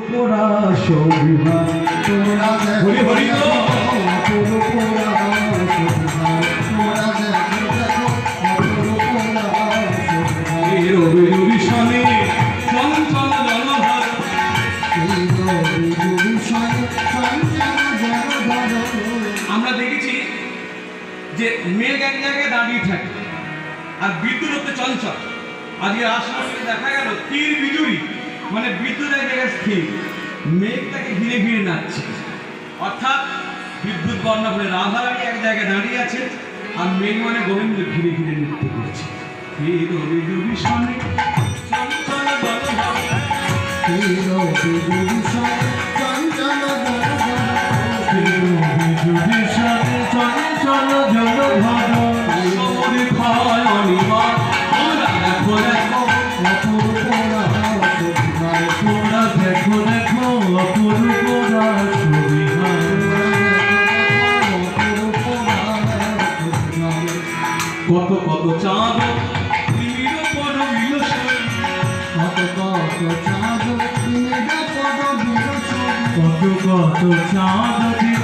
পোড়া শোভিমান তোরা হরি হরি দেখো অপূর্ব পোড়া শোভিমান তোরা দেখো দেখো অপূর্ব পোড়া শোভিমান এই রবি রবি শনি চঞ্চল জলধার এই রবি রবি শনি চঞ্চল জলধার। আমরা দেখেছি যে মেঘ এক জায়গায় দাঁড়িয়ে থাকে আর বিদ্যুৎ হচ্ছে চঞ্চল। আজকে আশপাশে দেখা গেল তীর বিজুড়ি মানে বিদ্যুৎ এক জায়গায় স্থির, মেঘটাকে ঘিরে ঘিরে নাচছে। অর্থাৎ বিদ্যুৎ বর্ণনা করে রাধারানী এক জায়গায় দাঁড়িয়ে আছে আর মেঘ মানে গোবিন্দ ঘিরে ঘিরে নৃত্য করছে। এই রবি রবি শনি চঞ্চল জলধার এই রবি রবি শনি চঞ্চল জলধার। সমরে ক্ষয় অনিবার তোরা দেখো দেখো অপূর্ব পোড়া শোভিমান তোরা দেখো দেখো অপূর্ব পোড়া শোভিমান। কত কত চাঁদ তীর পর বিলসন কত কত চাঁদ নিরাপদ বিরসন কত কত চাঁদ তীর